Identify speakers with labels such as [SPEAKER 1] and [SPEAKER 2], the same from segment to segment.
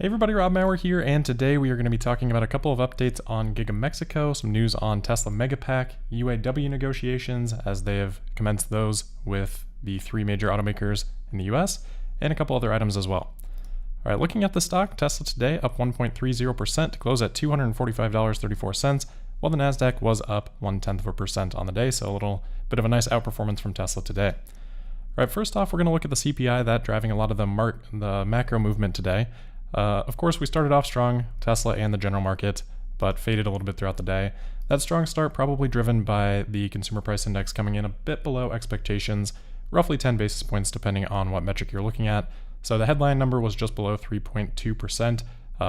[SPEAKER 1] Hey everybody, Rob Maurer here, and today we are going to be talking about a couple of updates on Giga Mexico, some news on Tesla Megapack, UAW negotiations as they have commenced those with the three major automakers in the US, and a couple other items as well. All right, looking at the stock, Tesla today up 1.30% to close at $245.34, while the Nasdaq was up 0.1% on the day, so a little bit of a nice outperformance from Tesla today. All right, first off, we're going to look at the CPI, that driving a lot of the macro movement today. Of course, we started off strong, Tesla and the general market, but faded a little bit throughout the day. That strong start probably driven by the consumer price index coming in a bit below expectations, roughly 10 basis points depending on what metric you're looking at. So the headline number was just below 3.2%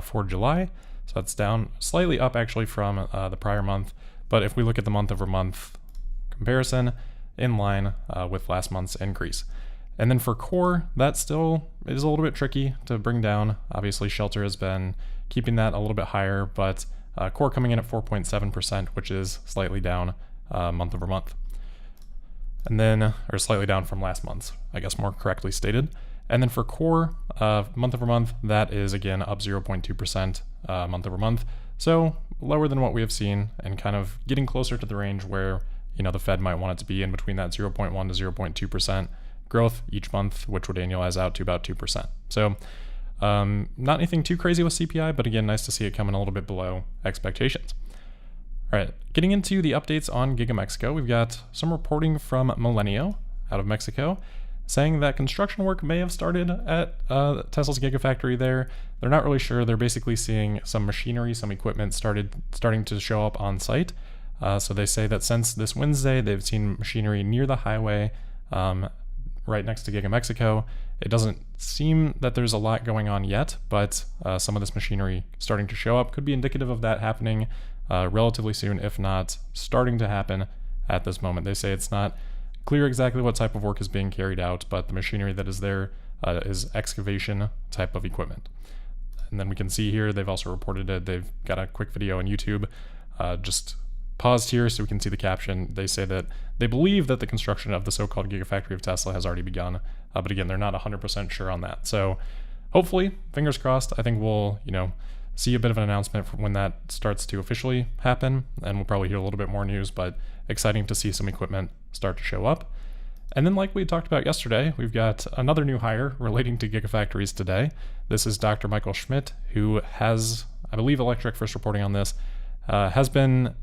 [SPEAKER 1] for July. So that's down, slightly up actually from the prior month. But if we look at the month-over-month comparison, in line with last month's increase. And then for core, that still is a little bit tricky to bring down. Obviously, Shelter has been keeping that a little bit higher, but core coming in at 4.7%, which is slightly down month over month. And then, or slightly down from last month's, I guess more correctly stated. And then for core, month over month, that is again up 0.2% month over month. So lower than what we have seen and kind of getting closer to the range where, the Fed might want it to be in between that 0.1 to 0.2% growth each month, which would annualize out to about 2%. So not anything too crazy with CPI, but again, nice to see it coming a little bit below expectations. All right, getting into the updates on Giga Mexico, we've got some reporting from Milenio out of Mexico saying that construction work may have started at Tesla's Gigafactory there. They're not really sure. They're basically seeing some machinery, some equipment starting to show up on site. So they say that since this Wednesday, they've seen machinery near the highway right next to Giga Mexico. It doesn't seem that there's a lot going on yet, but some of this machinery starting to show up could be indicative of that happening relatively soon, if not starting to happen at this moment. They say it's not clear exactly what type of work is being carried out, but the machinery that is there is excavation type of equipment. And then we can see here, they've also reported it. They've got a quick video on YouTube, just paused here so we can see the caption. They say that they believe that the construction of the so-called Gigafactory of Tesla has already begun, but again, they're not 100% sure on that. So hopefully, fingers crossed, I think we'll, see a bit of an announcement for when that starts to officially happen, and we'll probably hear a little bit more news, but exciting to see some equipment start to show up. And then like we talked about yesterday, we've got another new hire relating to Gigafactories today. This is Dr. Michael Schmidt, who has, I believe Electric first reporting on this, has been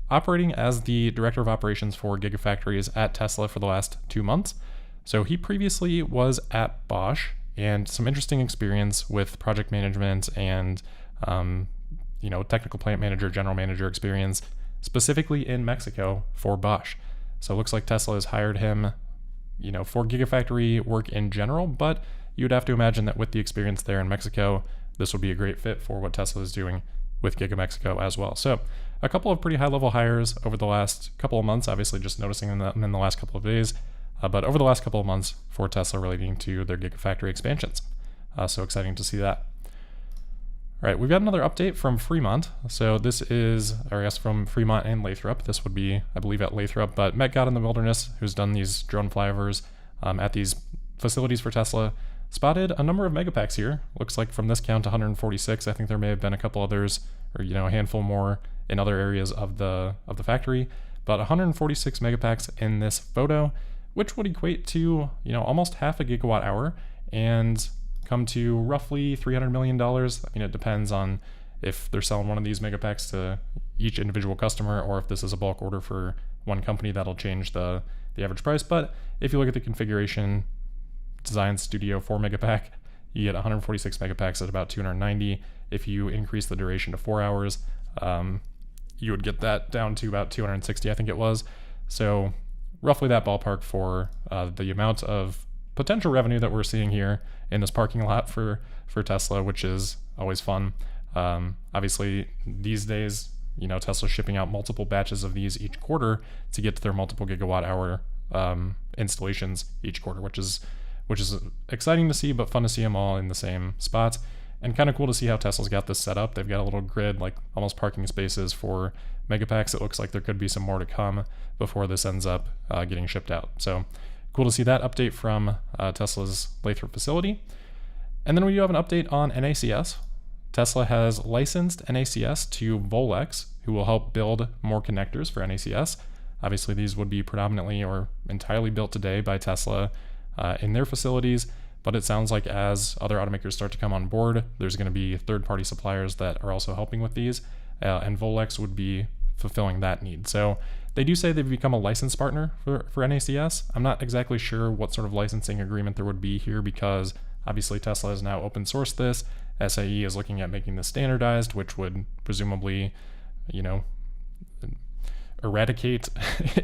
[SPEAKER 1] operating as the director of operations for Gigafactories at Tesla for the last 2 months. So he previously was at Bosch and some interesting experience with project management and, technical plant manager, general manager experience, specifically in Mexico for Bosch. So it looks like Tesla has hired him, for Gigafactory work in general, but you'd have to imagine that with the experience there in Mexico, this would be a great fit for what Tesla is doing with Giga Mexico as well. So a couple of pretty high-level hires over the last couple of months, obviously just noticing them in the last couple of days, but over the last couple of months for Tesla relating to their Gigafactory expansions. So exciting to see that. All right, we've got another update from Fremont. So this is, or I guess from Fremont and Lathrop. This would be, I believe, at Lathrop, but Met God in the Wilderness, who's done these drone flyovers at these facilities for Tesla, spotted a number of Megapacks here. Looks like from this count, 146. I think there may have been a couple others, or a handful more in other areas of the factory, but 146 Megapacks in this photo, which would equate to almost half a gigawatt hour and come to roughly $300 million. I mean, it depends on if they're selling one of these Megapacks to each individual customer, or if this is a bulk order for one company, that'll change the average price. But if you look at the configuration, Design Studio 4 Megapack, you get 146 Megapacks at about 290. If you increase the duration to 4 hours, you would get that down to about 260, I think it was. So roughly that ballpark for the amount of potential revenue that we're seeing here in this parking lot for Tesla, which is always fun. Obviously, these days, Tesla's shipping out multiple batches of these each quarter to get to their multiple gigawatt hour installations each quarter, which is exciting to see, but fun to see them all in the same spots. And kind of cool to see how Tesla's got this set up. They've got a little grid, like almost parking spaces for Megapacks. It looks like there could be some more to come before this ends up getting shipped out. So cool to see that update from Tesla's Lathrop facility. And then we do have an update on NACS. Tesla has licensed NACS to Volex, who will help build more connectors for NACS. Obviously, these would be predominantly or entirely built today by Tesla in their facilities, but it sounds like as other automakers start to come on board, there's going to be third-party suppliers that are also helping with these, and Volex would be fulfilling that need. So they do say they've become a license partner for NACS. I'm not exactly sure what sort of licensing agreement there would be here because obviously Tesla has now open sourced this. SAE is looking at making this standardized, which would presumably, eradicate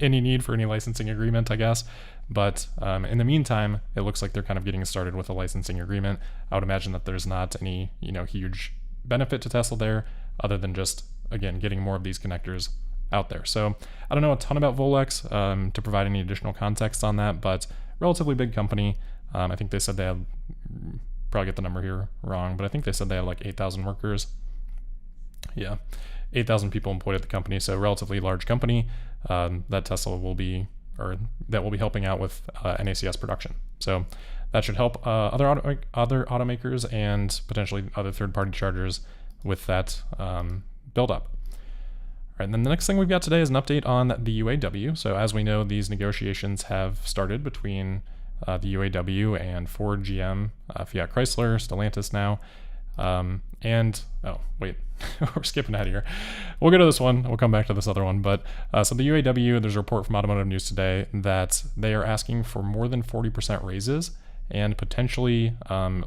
[SPEAKER 1] any need for any licensing agreement, I guess. But in the meantime, it looks like they're kind of getting started with a licensing agreement. I would imagine that there's not any, huge benefit to Tesla there other than just, again, getting more of these connectors out there. So I don't know a ton about Volex to provide any additional context on that, but relatively big company. I think they said they have, probably get the number here wrong, but I think they said they have like 8,000 workers. Yeah, 8,000 people employed at the company, so relatively large company that Tesla will be, or that will be helping out with NACS production. So that should help other automakers and potentially other third-party chargers with that build up. All right, and then the next thing we've got today is an update on the UAW. So as we know, these negotiations have started between the UAW and Ford, GM, Fiat Chrysler, Stellantis now. We're skipping ahead here. We'll go to this one. We'll come back to this other one. But so the UAW, there's a report from Automotive News today that they are asking for more than 40% raises and potentially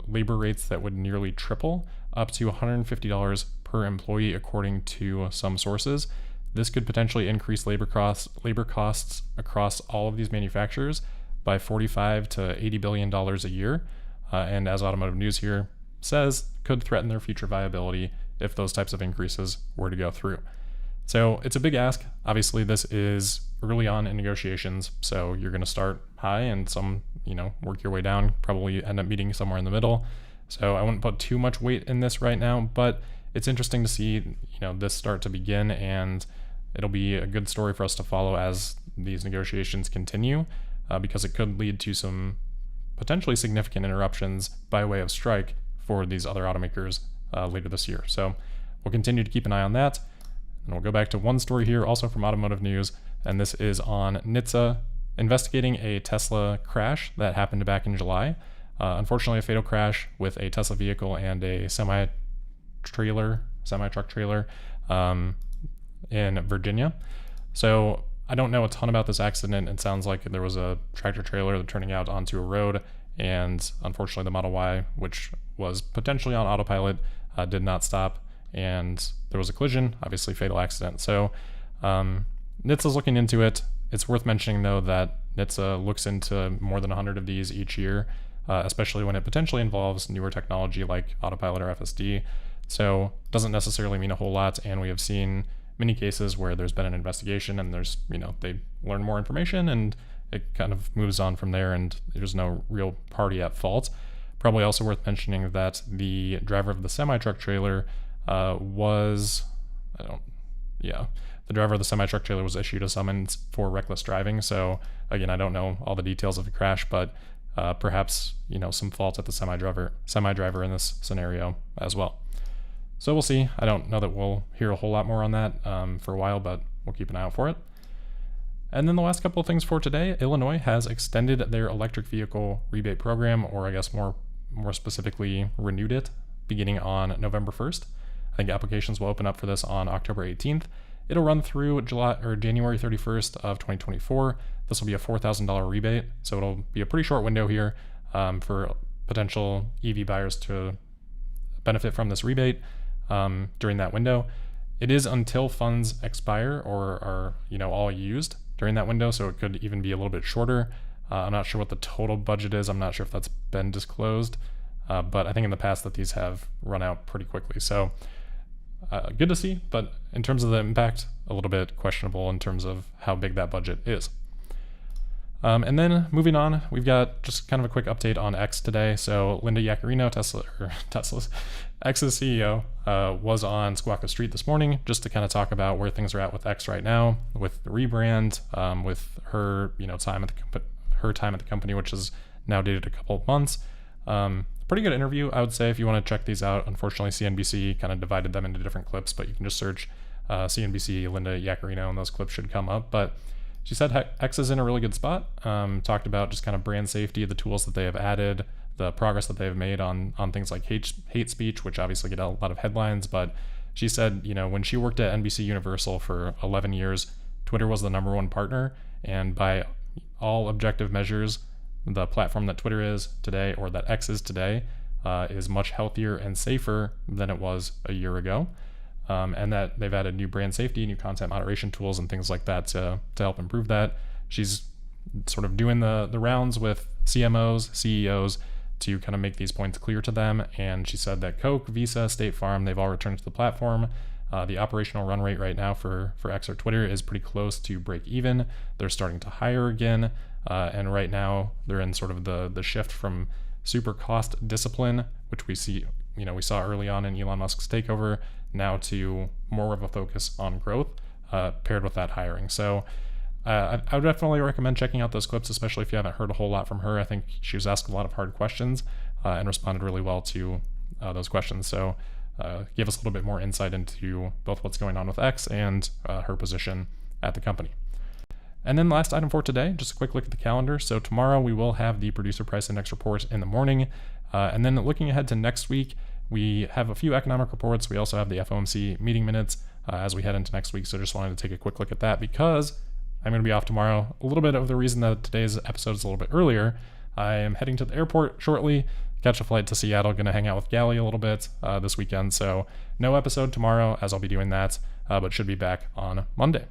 [SPEAKER 1] labor rates that would nearly triple, up to $150 per employee, according to some sources. This could potentially increase labor costs across all of these manufacturers by $45 to $80 billion a year. And as Automotive News here says, could threaten their future viability if those types of increases were to go through. So it's a big ask. Obviously, this is early on in negotiations, so you're going to start high and work your way down, probably end up meeting somewhere in the middle. So I wouldn't put too much weight in this right now, but it's interesting to see, this start to begin, and it'll be a good story for us to follow as these negotiations continue, because it could lead to some potentially significant interruptions by way of strike for these other automakers later this year. So we'll continue to keep an eye on that. And we'll go back to one story here, also from Automotive News, and this is on NHTSA investigating a Tesla crash that happened back in July. Unfortunately, a fatal crash with a Tesla vehicle and a semi-truck trailer in Virginia. So I don't know a ton about this accident. It sounds like there was a tractor trailer turning out onto a road, and unfortunately the Model Y, which was potentially on autopilot, did not stop, and there was a collision, obviously fatal accident. So NHTSA's looking into it. It's worth mentioning, though, that NHTSA looks into more than 100 of these each year, especially when it potentially involves newer technology like autopilot or FSD. So it doesn't necessarily mean a whole lot, and we have seen many cases where there's been an investigation and there's, they learn more information and it kind of moves on from there, and there's no real party at fault. Probably also worth mentioning that the driver of the semi-truck trailer was issued a summons for reckless driving. So again, I don't know all the details of the crash, but perhaps, some fault at the semi-driver in this scenario as well. So we'll see. I don't know that we'll hear a whole lot more on that for a while, but we'll keep an eye out for it. And then the last couple of things for today, Illinois has extended their electric vehicle rebate program, or I guess more specifically renewed it, beginning on November 1st. I think applications will open up for this on October 18th. It'll run through January 31st of 2024. This will be a $4,000 rebate, so it'll be a pretty short window here for potential EV buyers to benefit from this rebate during that window. It is until funds expire or are all used during that window, so it could even be a little bit shorter. I'm not sure what the total budget is. I'm not sure if that's been disclosed, but I think in the past that these have run out pretty quickly. So good to see, but in terms of the impact, a little bit questionable in terms of how big that budget is. And then moving on, we've got just kind of a quick update on X today. So Linda Yaccarino, Tesla's X's CEO, was on Squawka Street this morning just to kind of talk about where things are at with X right now, with the rebrand, with her time at the company, which is now dated a couple of months. pretty good interview, I would say, if you want to check these out. Unfortunately, CNBC kind of divided them into different clips, but you can just search CNBC Linda Yaccarino and those clips should come up. But she said X is in a really good spot. Talked about just kind of brand safety, the tools that they have added, the progress that they've made on things like hate speech, which obviously get a lot of headlines. But she said, when she worked at NBC Universal for 11 years, Twitter was the number one partner. And by all objective measures, the platform that Twitter is today, or that X is today, is much healthier and safer than it was a year ago. And that they've added new brand safety, new content moderation tools, and things like that to help improve that. She's sort of doing the rounds with CMOs, CEOs, to kind of make these points clear to them. And she said that Coke, Visa, State Farm, they've all returned to the platform. The operational run rate right now for X or Twitter is pretty close to break even. They're starting to hire again. And right now they're in sort of the shift from super cost discipline, which we saw early on in Elon Musk's takeover, now to more of a focus on growth, paired with that hiring. So I would definitely recommend checking out those clips, especially if you haven't heard a whole lot from her. I think she was asked a lot of hard questions and responded really well to those questions. So give us a little bit more insight into both what's going on with X and her position at the company. And then the last item for today, just a quick look at the calendar. So tomorrow we will have the producer price index report in the morning. And then looking ahead to next week, we have a few economic reports. We also have the FOMC meeting minutes as we head into next week. So just wanted to take a quick look at that because I'm going to be off tomorrow. A little bit of the reason that today's episode is a little bit earlier, I am heading to the airport shortly, catch a flight to Seattle, going to hang out with Gally a little bit this weekend. So no episode tomorrow as I'll be doing that, but should be back on Monday.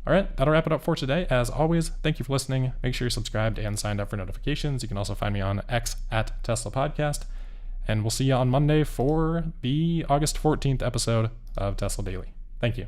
[SPEAKER 1] All right, that'll wrap it up for today. As always, thank you for listening. Make sure you're subscribed and signed up for notifications. You can also find me on X at Tesla Podcast. And we'll see you on Monday for the August 14th episode of Tesla Daily. Thank you.